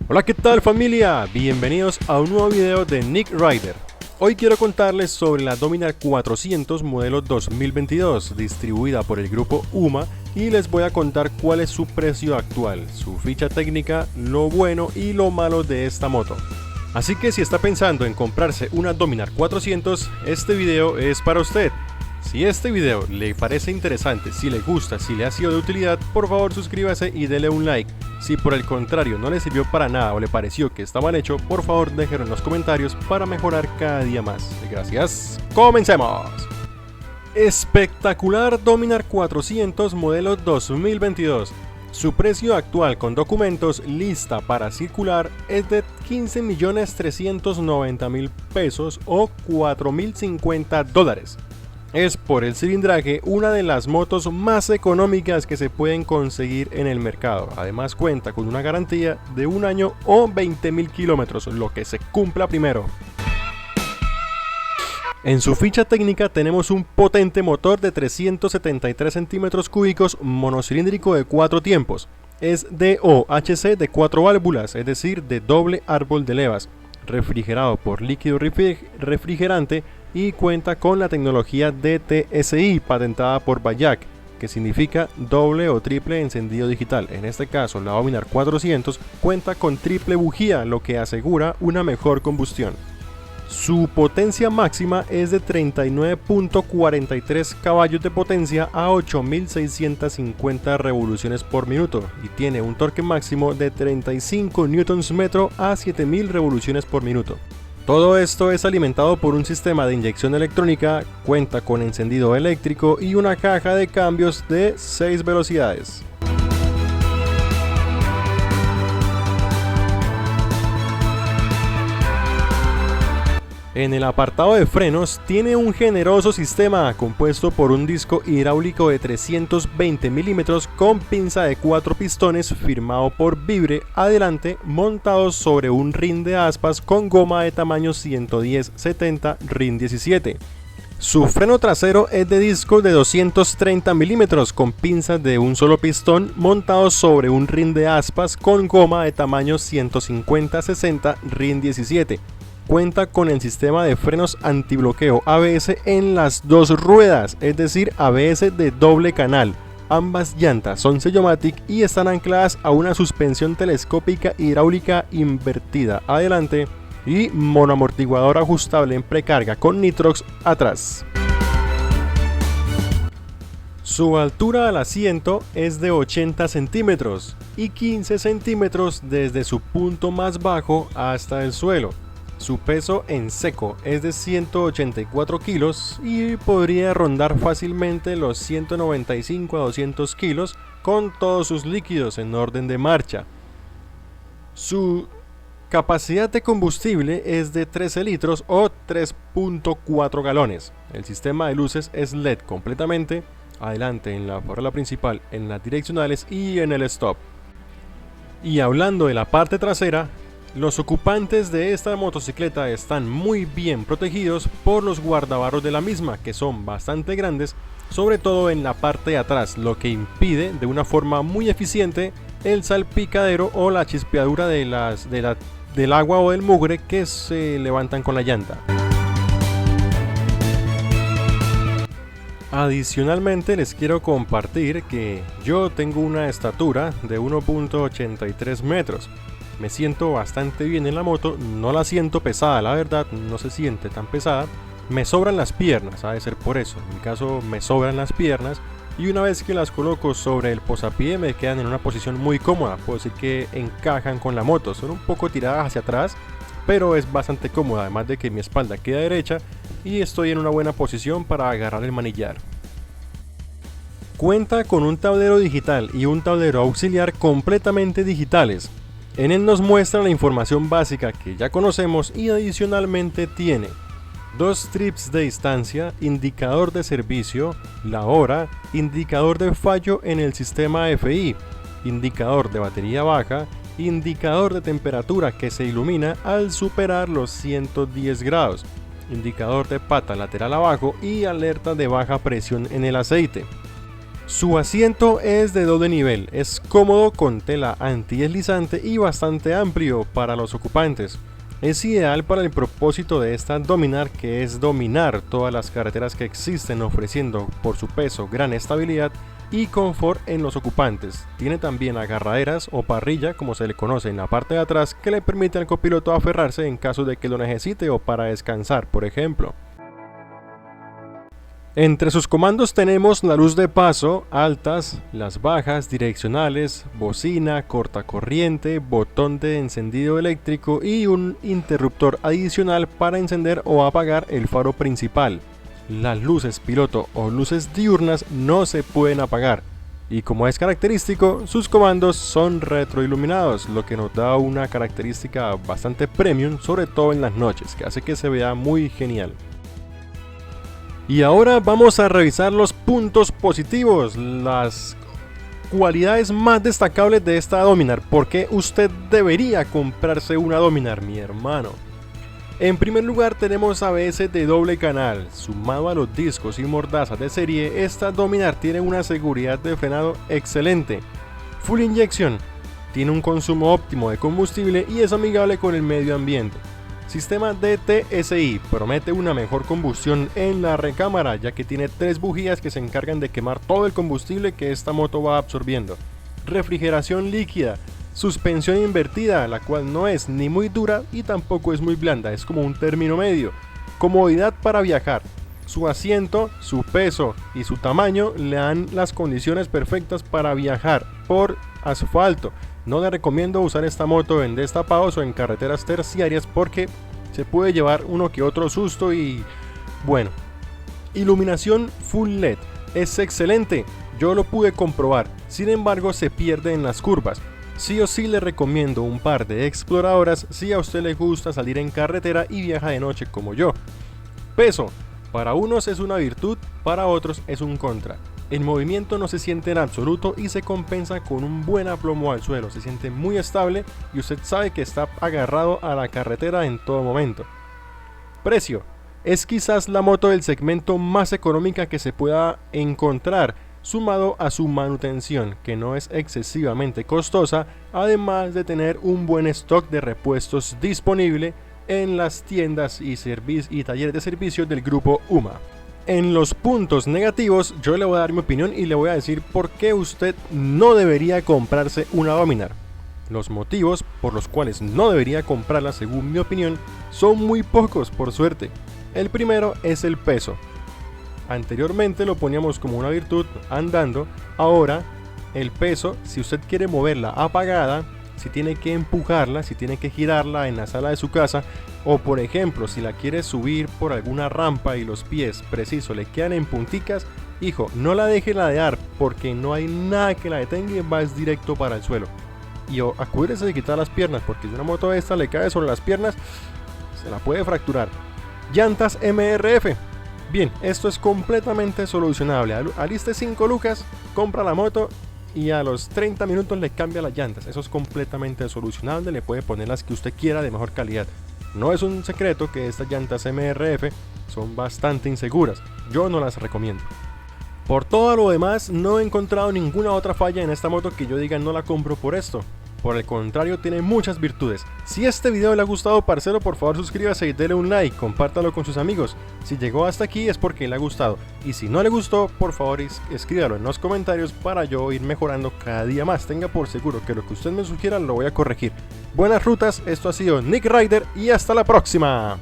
Hola, ¿qué tal familia? Bienvenidos a un nuevo video de Nick Rider. Hoy quiero contarles sobre la Dominar 400 modelo 2022 distribuida por el grupo UMA y les voy a contar cuál es su precio actual, su ficha técnica, lo bueno y lo malo de esta moto. Así que si está pensando en comprarse una Dominar 400, este video es para usted. Si este video le parece interesante, si le gusta, si le ha sido de utilidad, por favor suscríbase y dele un like. Si por el contrario no le sirvió para nada o le pareció que está mal hecho, por favor déjenlo en los comentarios para mejorar cada día más. Gracias. ¡Comencemos! Espectacular Dominar 400 modelo 2022. Su precio actual con documentos lista para circular es de 15.390.000 pesos o $4.050. Es por el cilindraje una de las motos más económicas que se pueden conseguir en el mercado. Además cuenta con una garantía de un año o 20.000 kilómetros, lo que se cumpla primero. En su ficha técnica tenemos un potente motor de 373 centímetros cúbicos monocilíndrico de 4 tiempos. Es DOHC de 4 válvulas, es decir, de doble árbol de levas, refrigerado por líquido refrigerante y cuenta con la tecnología DTSI patentada por Vallac, que significa doble o triple encendido digital. En este caso, la Dominar 400 cuenta con triple bujía, lo que asegura una mejor combustión. Su potencia máxima es de 39.43 caballos de potencia a 8.650 revoluciones por minuto y tiene un torque máximo de 35 Nm a 7.000 revoluciones por minuto. Todo esto es alimentado por un sistema de inyección electrónica, cuenta con encendido eléctrico y una caja de cambios de 6 velocidades. En el apartado de frenos tiene un generoso sistema compuesto por un disco hidráulico de 320 milímetros con pinza de 4 pistones firmado por Vibre adelante, montados sobre un rin de aspas con goma de tamaño 110-70 RIN 17. Su freno trasero es de discos de 230 milímetros con pinzas de un solo pistón montados sobre un rin de aspas con goma de tamaño 150-60 RIN 17. Cuenta con el sistema de frenos antibloqueo ABS en las dos ruedas, es decir, ABS de doble canal. Ambas llantas son Sellomatic y están ancladas a una suspensión telescópica hidráulica invertida adelante y monoamortiguador ajustable en precarga con nitrox atrás. Su altura al asiento es de 80 centímetros y 15 centímetros desde su punto más bajo hasta el suelo. Su peso en seco es de 184 kilos y podría rondar fácilmente los 195 a 200 kilos con todos sus líquidos en orden de marcha. Su capacidad de combustible es de 13 litros o 3.4 galones. El sistema de luces es LED completamente, adelante en la farola principal, en las direccionales y en el stop. Y hablando de la parte trasera, los ocupantes de esta motocicleta están muy bien protegidos por los guardabarros de la misma, que son bastante grandes, sobre todo en la parte de atrás, lo que impide de una forma muy eficiente el salpicadero o la chispeadura del agua o del mugre que se levantan con la llanta. Adicionalmente les quiero compartir que yo tengo una estatura de 1.83 metros. Me siento bastante bien en la moto, no la siento pesada, la verdad, no se siente tan pesada. Me sobran las piernas, ha de ser por eso, en mi caso me sobran las piernas y una vez que las coloco sobre el posapié me quedan en una posición muy cómoda, puedo decir que encajan con la moto, son un poco tiradas hacia atrás, pero es bastante cómoda, además de que mi espalda queda derecha y estoy en una buena posición para agarrar el manillar. Cuenta con un tablero digital y un tablero auxiliar completamente digitales. En él nos muestra la información básica que ya conocemos y adicionalmente tiene 2 trips de distancia, indicador de servicio, la hora, indicador de fallo en el sistema FI, indicador de batería baja, indicador de temperatura que se ilumina al superar los 110 grados, indicador de pata lateral abajo y alerta de baja presión en el aceite. Su asiento es de doble nivel, es cómodo con tela antideslizante y bastante amplio para los ocupantes. Es ideal para el propósito de esta Dominar, que es dominar todas las carreteras que existen, ofreciendo por su peso gran estabilidad y confort en los ocupantes. Tiene también agarraderas o parrilla, como se le conoce, en la parte de atrás, que le permite al copiloto aferrarse en caso de que lo necesite o para descansar, por ejemplo. Entre sus comandos tenemos la luz de paso, altas, las bajas, direccionales, bocina, cortacorriente, botón de encendido eléctrico y un interruptor adicional para encender o apagar el faro principal. Las luces piloto o luces diurnas no se pueden apagar, y como es característico, sus comandos son retroiluminados, lo que nos da una característica bastante premium, sobre todo en las noches, que hace que se vea muy genial. Y ahora vamos a revisar los puntos positivos, las cualidades más destacables de esta Dominar. ¿Por qué usted debería comprarse una Dominar, mi hermano? En primer lugar tenemos ABS de doble canal. Sumado a los discos y mordazas de serie, esta Dominar tiene una seguridad de frenado excelente. Full inyección, tiene un consumo óptimo de combustible y es amigable con el medio ambiente. Sistema DTSI promete una mejor combustión en la recámara, ya que tiene 3 bujías que se encargan de quemar todo el combustible que esta moto va absorbiendo. Refrigeración líquida, suspensión invertida, la cual no es ni muy dura y tampoco es muy blanda, es como un término medio. Comodidad para viajar. Su asiento, su peso y su tamaño le dan las condiciones perfectas para viajar por asfalto. No le recomiendo usar esta moto en destapados o en carreteras terciarias porque se puede llevar uno que otro susto y bueno. Iluminación Full LED es excelente, yo lo pude comprobar, sin embargo se pierde en las curvas. Sí o sí le recomiendo un par de exploradoras si a usted le gusta salir en carretera y viaja de noche como yo. Peso, para unos es una virtud, para otros es un contra. El movimiento no se siente en absoluto y se compensa con un buen aplomo al suelo, se siente muy estable y usted sabe que está agarrado a la carretera en todo momento. Precio, es quizás la moto del segmento más económica que se pueda encontrar, sumado a su manutención, que no es excesivamente costosa, además de tener un buen stock de repuestos disponible en las tiendas y talleres de servicio del grupo UMA. En los puntos negativos yo le voy a dar mi opinión y le voy a decir por qué usted no debería comprarse una Dominar. Los motivos por los cuales no debería comprarla, según mi opinión, son muy pocos, por suerte. El primero es el peso. Anteriormente lo poníamos como una virtud andando, ahora el peso, si usted quiere moverla apagada, si tiene que empujarla, si tiene que girarla en la sala de su casa, o por ejemplo si la quiere subir por alguna rampa y los pies preciso le quedan en punticas, hijo, no la deje ladear porque no hay nada que la detenga y vas directo para el suelo. Y acuérdese de quitar las piernas, porque si una moto esta le cae sobre las piernas, se la puede fracturar. Llantas MRF. Bien, esto es completamente solucionable. Aliste 5 lucas, compra la moto y a los 30 minutos le cambia las llantas. Eso es completamente solucionable, le puede poner las que usted quiera de mejor calidad. No es un secreto que estas llantas MRF son bastante inseguras, yo no las recomiendo. Por todo lo demás, no he encontrado ninguna otra falla en esta moto que yo diga no la compro por esto. Por el contrario, tiene muchas virtudes. Si este video le ha gustado, parcero, por favor suscríbase y dele un like, compártalo con sus amigos. Si llegó hasta aquí es porque le ha gustado. Y si no le gustó, por favor escríbalo en los comentarios para yo ir mejorando cada día más. Tenga por seguro que lo que usted me sugiera lo voy a corregir. Buenas rutas, esto ha sido Nick Rider y hasta la próxima.